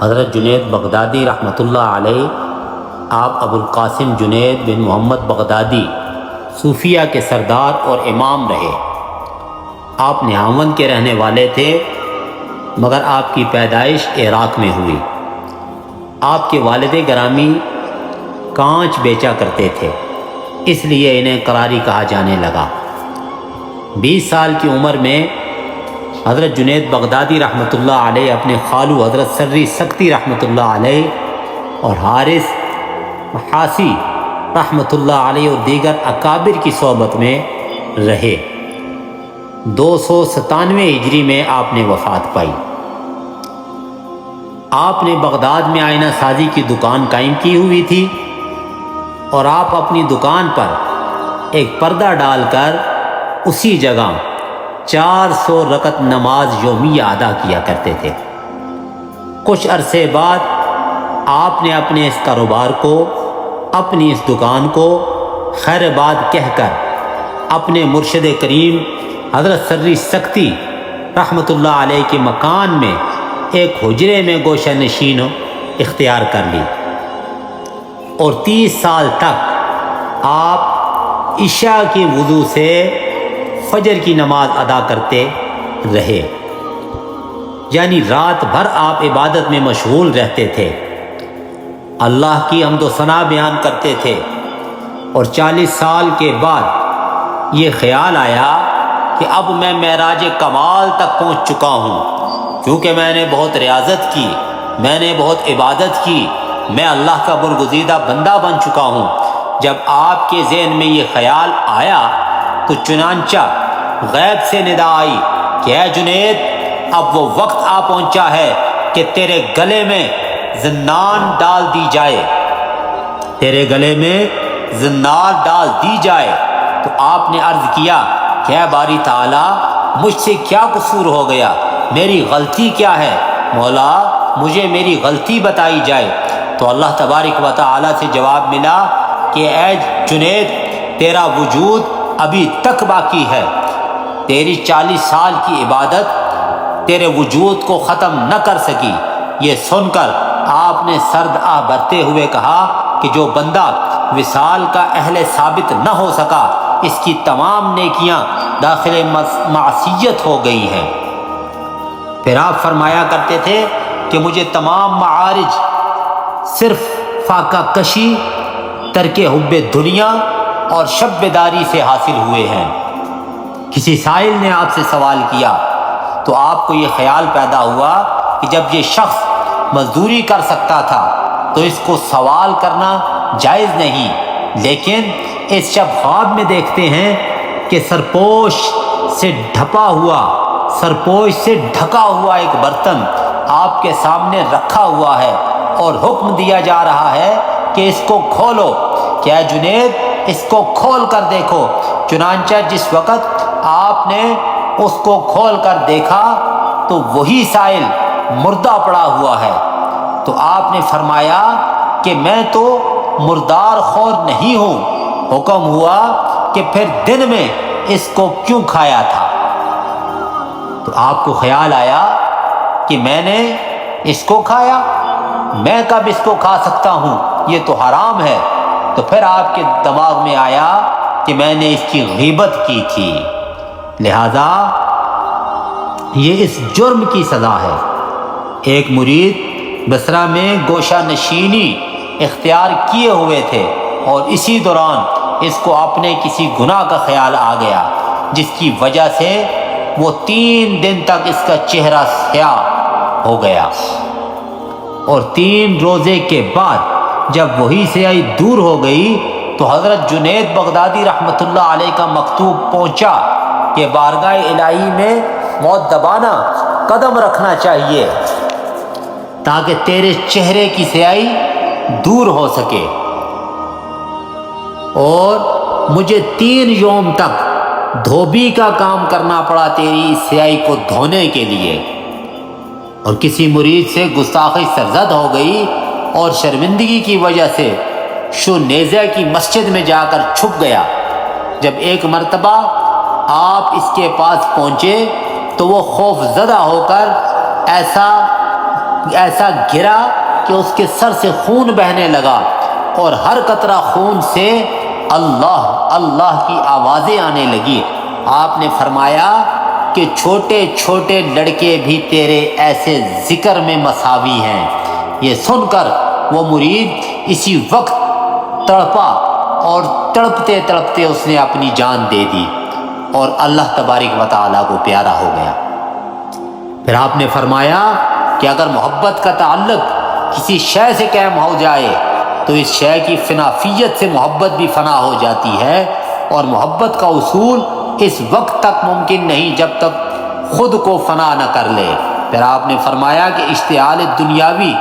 حضرت جنید بغدادی رحمۃ اللہ علیہ، آپ ابو القاسم جنید بن محمد بغدادی صوفیہ کے سردار اور امام رہے۔ آپ نہاون کے رہنے والے تھے، مگر آپ کی پیدائش عراق میں ہوئی۔ آپ کے والد گرامی کانچ بیچا کرتے تھے، اس لیے انہیں قراری کہا جانے لگا۔ 20 سال کی عمر میں حضرت جنید بغدادی رحمۃ اللہ علیہ اپنے خالو حضرت سری سکتی رحمۃ اللہ علیہ اور حارث محاسی رحمۃ اللہ علیہ اور دیگر اکابر کی صحبت میں رہے۔ 297 ہجری میں آپ نے وفات پائی۔ آپ نے بغداد میں آئینہ سازی کی دکان قائم کی ہوئی تھی اور آپ اپنی دکان پر ایک پردہ ڈال کر اسی جگہ 400 رکعت نماز یومیہ ادا کیا کرتے تھے۔ کچھ عرصے بعد آپ نے اپنے اس کاروبار کو، اپنی اس دکان کو خیر آباد کہہ کر اپنے مرشد کریم حضرت سری سکتی رحمۃ اللہ علیہ کے مکان میں ایک حجرے میں گوشہ نشین اختیار کر لی، اور 30 سال تک آپ عشاء کی وضو سے فجر کی نماز ادا کرتے رہے، یعنی رات بھر آپ عبادت میں مشغول رہتے تھے، اللہ کی حمد و ثنا بیان کرتے تھے۔ اور 40 سال کے بعد یہ خیال آیا کہ اب میں معراج کمال تک پہنچ چکا ہوں، کیونکہ میں نے بہت ریاضت کی، میں نے بہت عبادت کی، میں اللہ کا برگزیدہ بندہ بن چکا ہوں۔ جب آپ کے ذہن میں یہ خیال آیا تو چنانچہ غیب سے ندا آئی کہ اے جنید، اب وہ وقت آ پہنچا ہے کہ تیرے گلے میں زنان ڈال دی جائے، تیرے گلے میں زنار ڈال دی جائے۔ تو آپ نے عرض کیا کہ اے باری تعالیٰ، مجھ سے کیا قصور ہو گیا، میری غلطی کیا ہے؟ مولا، مجھے میری غلطی بتائی جائے۔ تو اللہ تبارک و تعالیٰ سے جواب ملا کہ اے جنید، تیرا وجود ابھی تک باقی ہے، تیری 40 سال کی عبادت تیرے وجود کو ختم نہ کر سکی۔ یہ سن کر آپ نے سرد آہ بھرتے ہوئے کہا کہ جو بندہ وصال کا اہل ثابت نہ ہو سکا، اس کی تمام نیکیاں داخل معصیت ہو گئی ہیں۔ پھر آپ فرمایا کرتے تھے کہ مجھے تمام معارج صرف فاقہ کشی، ترک حب دنیا اور شب بیداری سے حاصل ہوئے ہیں۔ کسی سائل نے آپ سے سوال کیا تو آپ کو یہ خیال پیدا ہوا کہ جب یہ شخص مزدوری کر سکتا تھا تو اس کو سوال کرنا جائز نہیں، لیکن اس شب خواب میں دیکھتے ہیں کہ سرپوش سے ڈھکا ہوا ایک برتن آپ کے سامنے رکھا ہوا ہے اور حکم دیا جا رہا ہے کہ اس کو کھولو، کیا جنید اس کو کھول کر دیکھو۔ چنانچہ جس وقت آپ نے اس کو کھول کر دیکھا تو وہی سائل مردہ پڑا ہوا ہے۔ تو آپ نے فرمایا کہ میں تو مردار خور نہیں ہوں۔ حکم ہوا کہ پھر دن میں اس کو کیوں کھایا تھا؟ تو آپ کو خیال آیا کہ میں نے اس کو کھایا، میں کب اس کو کھا سکتا ہوں، یہ تو حرام ہے۔ تو پھر آپ کے دماغ میں آیا کہ میں نے اس کی غیبت کی تھی، لہذا یہ اس جرم کی سزا ہے۔ ایک مرید بصرہ میں گوشہ نشینی اختیار کیے ہوئے تھے اور اسی دوران اس کو اپنے کسی گناہ کا خیال آ گیا، جس کی وجہ سے وہ 3 دن تک اس کا چہرہ سیاہ ہو گیا، اور 3 روزے کے بعد جب وہی سیاہی دور ہو گئی تو حضرت جنید بغدادی رحمۃ اللہ علیہ کا مکتوب پہنچا کہ بارگاہ الہی میں مؤدبانہ قدم رکھنا چاہیے تاکہ تیرے چہرے کی سیاہی دور ہو سکے، اور مجھے 3 یوم تک دھوبی کا کام کرنا پڑا تیری سیاہی کو دھونے کے لیے۔ اور کسی مرید سے گستاخی سرزد ہو گئی اور شرمندگی کی وجہ سے نیزہ کی مسجد میں جا کر چھپ گیا۔ جب ایک مرتبہ آپ اس کے پاس پہنچے تو وہ خوف زدہ ہو کر ایسا ایسا گرا کہ اس کے سر سے خون بہنے لگا، اور ہر قطرہ خون سے اللہ اللہ کی آوازیں آنے لگی۔ آپ نے فرمایا کہ چھوٹے چھوٹے لڑکے بھی تیرے ایسے ذکر میں مساوی ہیں۔ یہ سن کر وہ مرید اسی وقت تڑپا، اور تڑپتے تڑپتے اس نے اپنی جان دے دی اور اللہ تبارک و تعالیٰ کو پیارا ہو گیا۔ پھر آپ نے فرمایا کہ اگر محبت کا تعلق کسی شے سے قائم ہو جائے تو اس شے کی فنافیت سے محبت بھی فنا ہو جاتی ہے، اور محبت کا اصول اس وقت تک ممکن نہیں جب تک خود کو فنا نہ کر لے۔ پھر آپ نے فرمایا کہ اشتعال دنیاوی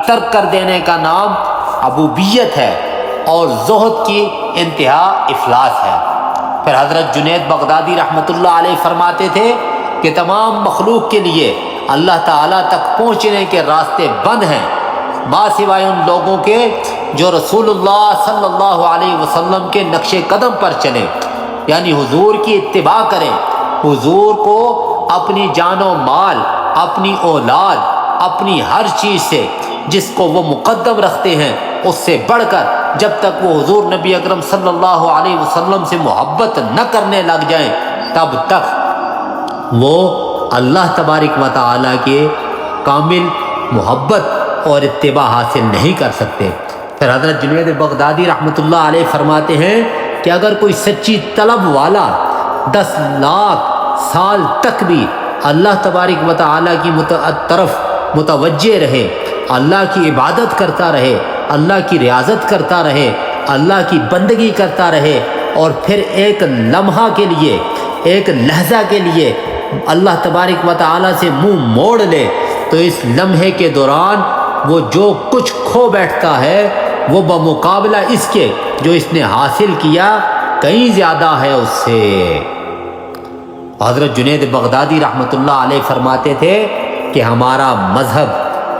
ترک کر دینے کا نام عبوبیت ہے، اور زہد کی انتہا افلاس ہے۔ پھر حضرت جنید بغدادی رحمۃ اللہ علیہ فرماتے تھے کہ تمام مخلوق کے لیے اللہ تعالیٰ تک پہنچنے کے راستے بند ہیں، سوائے ان لوگوں کے جو رسول اللہ صلی اللہ علیہ وسلم کے نقش قدم پر چلیں، یعنی حضور کی اتباع کریں، حضور کو اپنی جان و مال، اپنی اولاد، اپنی ہر چیز سے جس کو وہ مقدم رکھتے ہیں اس سے بڑھ کر جب تک وہ حضور نبی اکرم صلی اللہ علیہ وسلم سے محبت نہ کرنے لگ جائیں تب تک وہ اللہ تبارک و تعالیٰ کے کامل محبت اور اتباع حاصل نہیں کر سکتے۔ پھر حضرت جنید بغدادی رحمۃ اللہ علیہ فرماتے ہیں کہ اگر کوئی سچی طلب والا 10 لاکھ سال تک بھی اللہ تبارک و تعالیٰ کی طرف متوجہ رہے، اللہ کی عبادت کرتا رہے، اللہ کی ریاضت کرتا رہے، اللہ کی بندگی کرتا رہے، اور پھر ایک لمحہ کے لیے، ایک لحظہ کے لیے اللہ تبارک و تعالیٰ سے منہ موڑ لے، تو اس لمحے کے دوران وہ جو کچھ کھو بیٹھتا ہے وہ بمقابلہ اس کے جو اس نے حاصل کیا کہیں زیادہ ہے اس سے۔ حضرت جنید بغدادی رحمۃ اللہ علیہ فرماتے تھے کہ ہمارا مذہب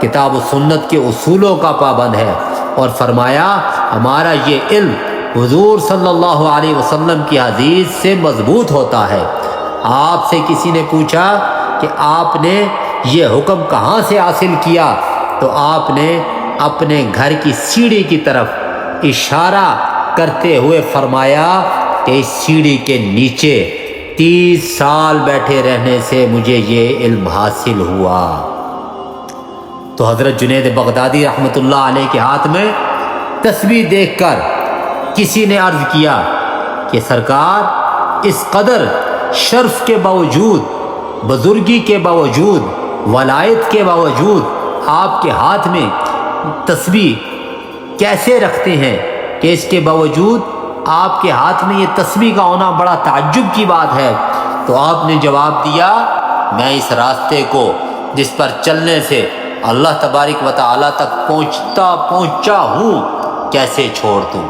کتاب و سنت کے اصولوں کا پابند ہے، اور فرمایا ہمارا یہ علم حضور صلی اللہ علیہ وسلم کی حدیث سے مضبوط ہوتا ہے۔ آپ سے کسی نے پوچھا کہ آپ نے یہ حکم کہاں سے حاصل کیا، تو آپ نے اپنے گھر کی سیڑھی کی طرف اشارہ کرتے ہوئے فرمایا کہ اس سیڑھی کے نیچے 30 سال بیٹھے رہنے سے مجھے یہ علم حاصل ہوا۔ تو حضرت جنید بغدادی رحمۃ اللہ علیہ کے ہاتھ میں تسبیح دیکھ کر کسی نے عرض کیا کہ سرکار، اس قدر شرف کے باوجود، بزرگی کے باوجود، ولایت کے باوجود آپ کے ہاتھ میں تسبیح کیسے رکھتے ہیں کہ اس کے باوجود آپ کے ہاتھ میں یہ تسبیح کا ہونا بڑا تعجب کی بات ہے؟ تو آپ نے جواب دیا، میں اس راستے کو جس پر چلنے سے اللہ تبارک و تعالیٰ تک پہنچا ہوں کیسے چھوڑ دوں؟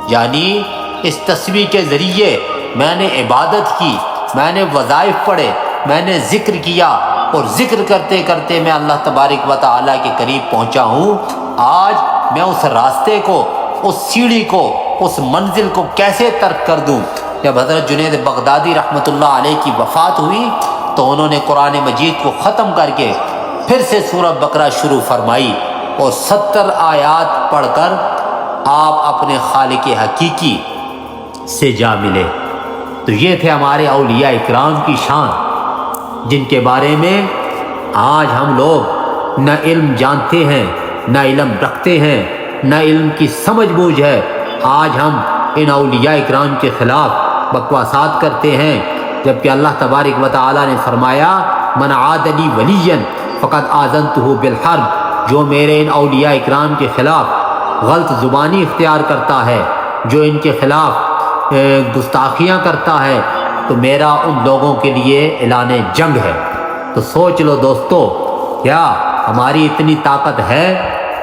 یعنی اس تسبیح کے ذریعے میں نے عبادت کی، میں نے وظائف پڑھے، میں نے ذکر کیا، اور ذکر کرتے کرتے میں اللہ تبارک و تعالیٰ کے قریب پہنچا ہوں۔ آج میں اس راستے کو، اس سیڑھی کو، اس منزل کو کیسے ترک کر دوں؟ جب حضرت جنید بغدادی رحمۃ اللہ علیہ کی وفات ہوئی تو انہوں نے قرآن مجید کو ختم کر کے پھر سے سورہ بقرہ شروع فرمائی، اور 70 آیات پڑھ کر آپ اپنے خالق حقیقی سے جا ملے۔ تو یہ تھے ہمارے اولیاء اکرام کی شان، جن کے بارے میں آج ہم لوگ نہ علم جانتے ہیں، نہ علم رکھتے ہیں، نہ علم کی سمجھ بوجھ ہے۔ آج ہم ان اولیاء اکرام کے خلاف بکواسات کرتے ہیں، جبکہ اللہ تبارک و تعالیٰ نے فرمایا من عاد لی ولیا فقد آذنتہ بالحرب، جو میرے ان اولیاء اکرام کے خلاف غلط زبانی اختیار کرتا ہے، جو ان کے خلاف گستاخیاں کرتا ہے، تو میرا ان لوگوں کے لیے اعلان جنگ ہے۔ تو سوچ لو دوستو، کیا ہماری اتنی طاقت ہے،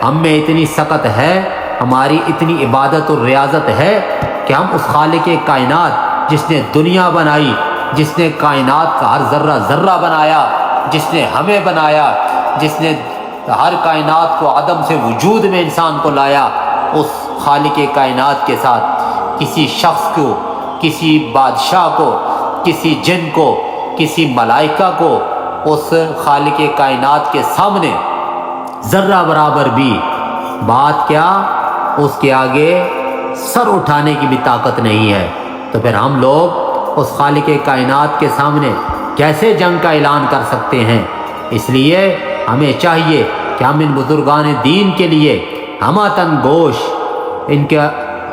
ہم میں اتنی سکت ہے، ہماری اتنی عبادت اور ریاضت ہے کہ ہم اس خالق کائنات جس نے دنیا بنائی، جس نے کائنات کا ہر ذرہ ذرہ بنایا، جس نے ہمیں بنایا، جس نے ہر کائنات کو عدم سے وجود میں انسان کو لایا، اس خالق کائنات کے ساتھ کسی شخص کو، کسی بادشاہ کو، کسی جن کو، کسی ملائکہ کو اس خالق کائنات کے سامنے ذرہ برابر بھی، بات کیا اس کے آگے سر اٹھانے کی بھی طاقت نہیں ہے، تو پھر ہم لوگ اس خالق کائنات کے سامنے کیسے جنگ کا اعلان کر سکتے ہیں؟ اس لیے ہمیں چاہیے کہ ہم ان بزرگان دین کے لیے ہمہ گوش، ان کے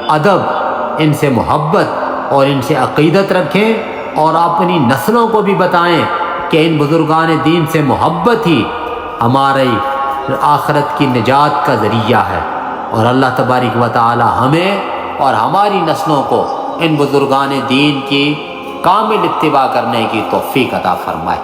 ادب، ان سے محبت اور ان سے عقیدت رکھیں، اور اپنی نسلوں کو بھی بتائیں کہ ان بزرگان دین سے محبت ہی ہماری آخرت کی نجات کا ذریعہ ہے۔ اور اللہ تبارک و تعالی ہمیں اور ہماری نسلوں کو ان بزرگان دین کی کامل اتباع کرنے کی توفیق عطا فرمائے۔